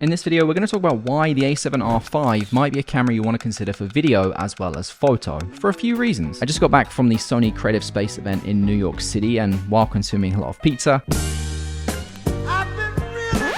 In this video, we're going to talk about why the A7RV might be a camera you want to consider for video as well as photo, for a few reasons. I just got back from the Sony Creative Space event in New York City, and while consuming a lot of pizza,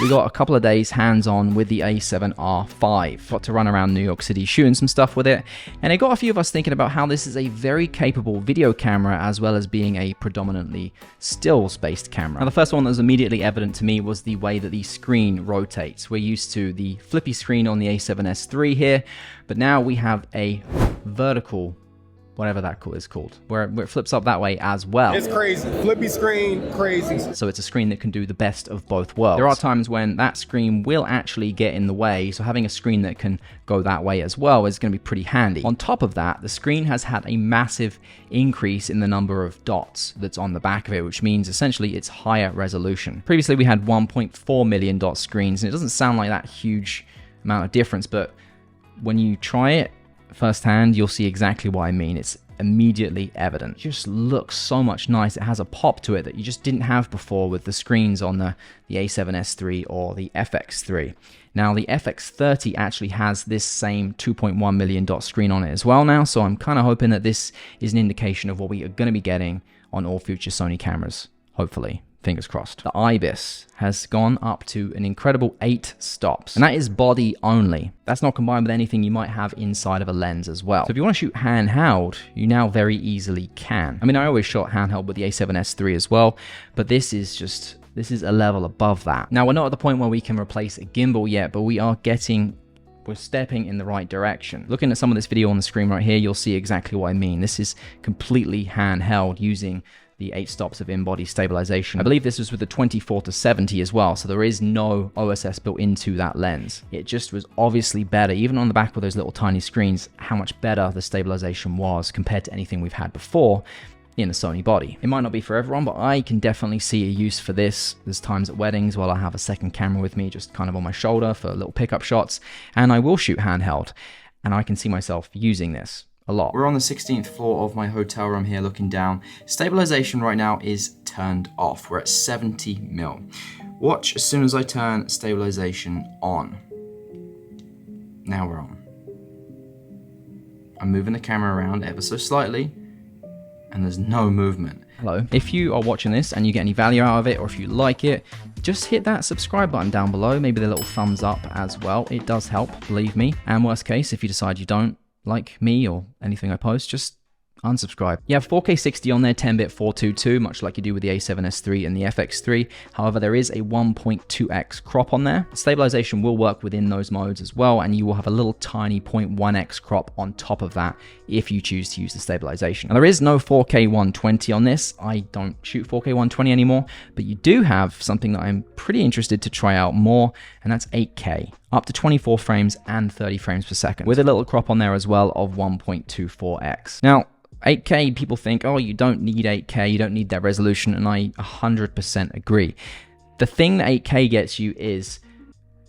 we got a couple of days hands-on with the A7RV. Got to run around New York City shooting some stuff with it, and it got a few of us thinking about how this is a very capable video camera as well as being a predominantly stills-based camera. Now, the first one that was immediately evident to me was the way that the screen rotates. We're used to the flippy screen on the A7S3 here, but now we have a vertical, whatever that is called, where it flips up that way as well. It's crazy. Flippy screen, crazy. So it's a screen that can do the best of both worlds. There are times when that screen will actually get in the way, so having a screen that can go that way as well is going to be pretty handy. On top of that, the screen has had a massive increase in the number of dots that's on the back of it, which means essentially it's higher resolution. Previously we had 1.4 million dot screens, and it doesn't sound like that huge amount of difference, but when you try it firsthand, you'll see exactly what I mean. It's immediately evident. It just looks so much nice. It has a pop to it that you just didn't have before with the screens on the A7S3 or the FX3. Now, the FX30 actually has this same 2.1 million dot screen on it as well now, so I'm kind of hoping that this is an indication of what we are going to be getting on all future Sony cameras, hopefully. Fingers crossed. The IBIS has gone up to an incredible 8 stops, and that is body only. That's not combined with anything you might have inside of a lens as well. So if you want to shoot handheld, you now very easily can. I mean, I always shot handheld with the A7S3 as well, but this is a level above that. Now, we're not at the point where we can replace a gimbal yet, but we're stepping in the right direction. Looking at some of this video on the screen right here, you'll see exactly what I mean. This is completely handheld using the 8 stops of in-body stabilization. I believe this was with the 24-70 as well, so there is no OSS built into that lens. It just was obviously better, even on the back with those little tiny screens, how much better the stabilization was compared to anything we've had before in a Sony body. It might not be for everyone, but I can definitely see a use for this. There's times at weddings while I have a second camera with me just kind of on my shoulder for little pickup shots, and I will shoot handheld, and I can see myself using this a lot. We're on the 16th floor of my hotel room here looking down. Stabilization right now is turned off. We're at 70 mil. Watch as soon as I turn stabilization on. Now we're on. I'm moving the camera around ever so slightly, and there's no movement. Hello. If you are watching this and you get any value out of it, or if you like it, just hit that subscribe button down below, maybe the little thumbs up as well. It does help, believe me. And worst case, if you decide you don't like me or anything I post, just unsubscribe. You have 4K 60 on there, 10-bit 422, much like you do with the A7S3 and the FX3. However, there is a 1.2x crop on there. Stabilization will work within those modes as well, and you will have a little tiny 0.1x crop on top of that if you choose to use the stabilization. Now, there is no 4K 120 on this. I don't shoot 4K 120 anymore, but you do have something that I'm pretty interested to try out more, and that's 8K. Up to 24 frames and 30 frames per second, with a little crop on there as well of 1.24x. Now, 8K, people think, oh, you don't need 8K, you don't need that resolution, and I 100% agree. The thing that 8K gets you is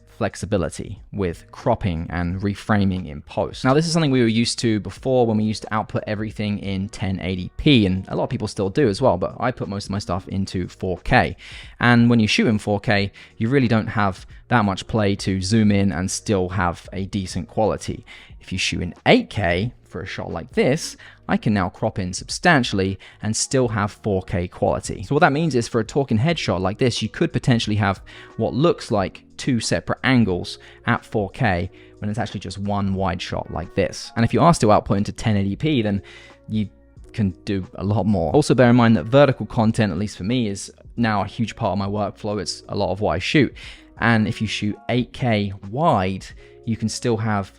flexibility with cropping and reframing in post. Now, this is something we were used to before when we used to output everything in 1080p, and a lot of people still do as well, but I put most of my stuff into 4K. And when you shoot in 4K, you really don't have that much play to zoom in and still have a decent quality. If you shoot in 8K, for a shot like this, I can now crop in substantially and still have 4K quality. So what that means is for a talking head shot like this, you could potentially have what looks like 2 separate angles at 4K when it's actually just one wide shot like this. And if you are still outputting to 1080p, then you can do a lot more. Also bear in mind that vertical content, at least for me, is now a huge part of my workflow. It's a lot of what I shoot. And if you shoot 8K wide, you can still have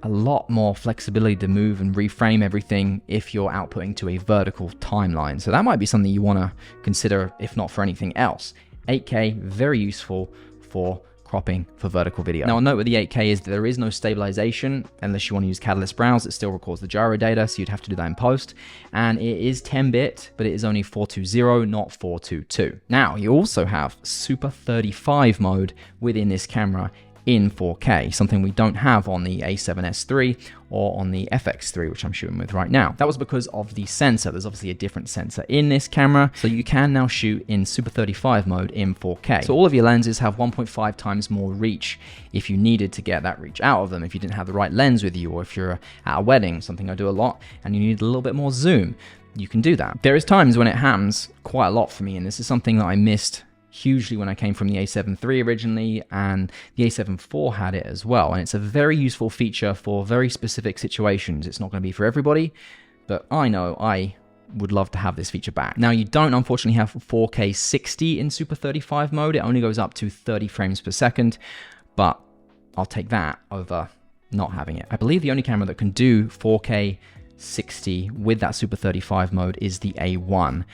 a lot more flexibility to move and reframe everything if you're outputting to a vertical timeline. So that might be something you want to consider, if not for anything else. 8K, very useful for cropping for vertical video. Now, a note with the 8K is that there is no stabilization unless you want to use Catalyst Browse. It still records the gyro data, so you'd have to do that in post. And it is 10-bit, but it is only 420, not 422. Now, you also have Super 35 mode within this camera in 4K, something we don't have on the A7S III or on the FX3, which I'm shooting with right now. That was because of the sensor. There's obviously a different sensor in this camera, so you can now shoot in Super 35 mode in 4K. So all of your lenses have 1.5 times more reach if you needed to get that reach out of them, if you didn't have the right lens with you, or if you're at a wedding, something I do a lot, and you need a little bit more zoom, you can do that. There is times when it happens quite a lot for me, and this is something that I missed hugely when I came from the A7 III originally, and the A7 IV had it as well. And it's a very useful feature for very specific situations. It's not going to be for everybody, but I know I would love to have this feature back. Now, you don't unfortunately have 4K 60 in Super 35 mode. It only goes up to 30 frames per second, but I'll take that over not having it. I believe the only camera that can do 4K 60 with that Super 35 mode is the A1.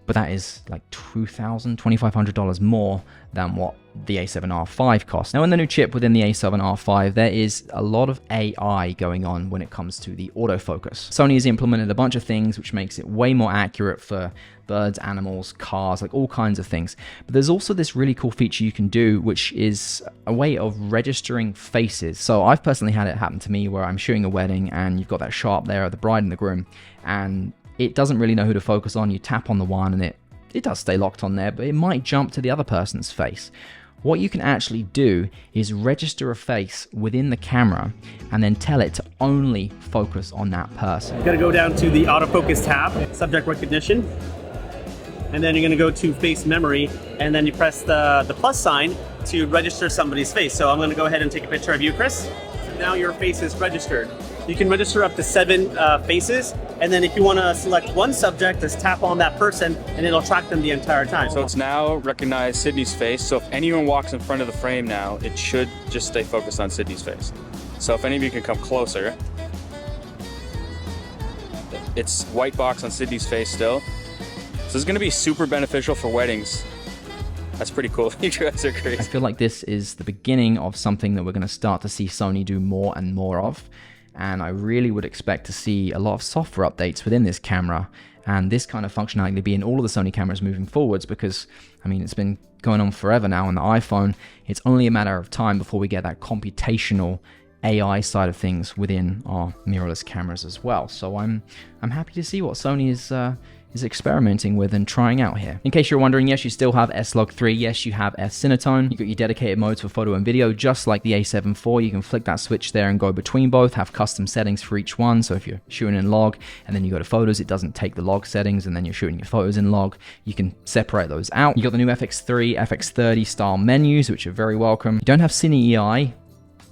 But that is like $2,000, $2,500 more than what the A7RV costs. Now, in the new chip within the A7RV, there is a lot of AI going on when it comes to the autofocus. Sony has implemented a bunch of things which makes it way more accurate for birds, animals, cars, like all kinds of things. But there's also this really cool feature you can do, which is a way of registering faces. So I've personally had it happen to me where I'm shooting a wedding and you've got that shot up there of the bride and the groom, and it doesn't really know who to focus on. You tap on the one and it does stay locked on there, but it might jump to the other person's face. What you can actually do is register a face within the camera and then tell it to only focus on that person. You're gonna go down to the autofocus tab, subject recognition, and then you're gonna go to face memory, and then you press the plus sign to register somebody's face. So I'm gonna go ahead and take a picture of you, Chris. So now your face is registered. You can register up to 7 faces, and then if you want to select one subject, just tap on that person and it'll track them the entire time. So it's now recognized Sydney's face, so if anyone walks in front of the frame now, it should just stay focused on Sydney's face. So if any of you can come closer, it's white box on Sydney's face still. So this is going to be super beneficial for weddings. That's pretty cool. You guys are crazy. I feel like this is the beginning of something that we're going to start to see Sony do more and more of. And I really would expect to see a lot of software updates within this camera and this kind of functionality to be in all of the Sony cameras moving forwards, because, I mean, it's been going on forever now on the iPhone. It's only a matter of time before we get that computational AI side of things within our mirrorless cameras as well. So I'm happy to see what Sony is experimenting with and trying out here. In case you're wondering, yes, you still have S-Log3, yes, you have S-Cinetone. You've got your dedicated modes for photo and video, just like the A7 IV. You can flick that switch there and go between both, have custom settings for each one. So if you're shooting in log and then you go to photos, it doesn't take the log settings, and then you're shooting your photos in log. You can separate those out. You got the new FX3, FX30 style menus, which are very welcome. You don't have Cine EI.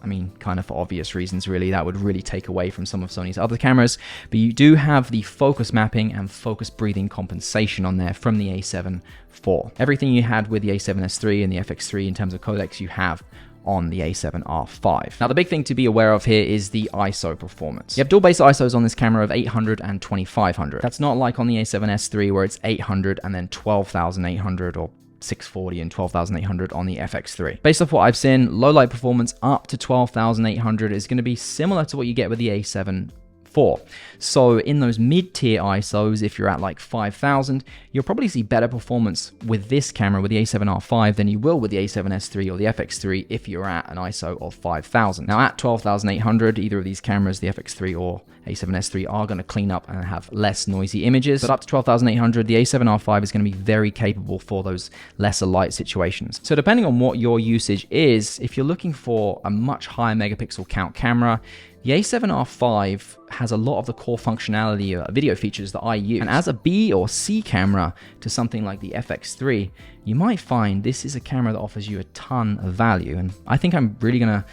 I mean, kind of for obvious reasons, really. That would really take away from some of Sony's other cameras. But you do have the focus mapping and focus breathing compensation on there from the A7 IV. Everything you had with the A7S III and the FX3 in terms of codecs, you have on the A7RV. Now, the big thing to be aware of here is the ISO performance. You have dual base ISOs on this camera of 800 and 2500. That's not like on the A7S III where it's 800 and then 12,800 or 640 and 12,800 on the FX3. Based off what I've seen, low light performance up to 12,800 is going to be similar to what you get with the A7 IV. So in those mid-tier ISOs, if you're at like 5,000, you'll probably see better performance with this camera, with the A7RV, than you will with the A7S III or the FX3 if you're at an ISO of 5,000. Now at 12,800, either of these cameras, the FX3 or A7S III, are going to clean up and have less noisy images. But up to 12,800, the A7RV is going to be very capable for those lesser light situations. So depending on what your usage is, if you're looking for a much higher megapixel count camera, the A7RV has a lot of the core functionality video features that I use. And as a B or C camera to something like the FX3, you might find this is a camera that offers you a ton of value. And I think I'm really going to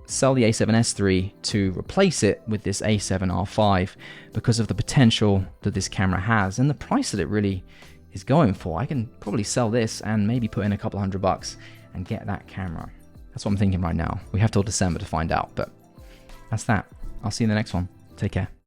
sell the A7S III to replace it with this A7RV because of the potential that this camera has and the price that it really is going for. I can probably sell this and maybe put in a couple $100 and get that camera. That's what I'm thinking right now. We have till December to find out, but that's that. I'll see you in the next one. Take care.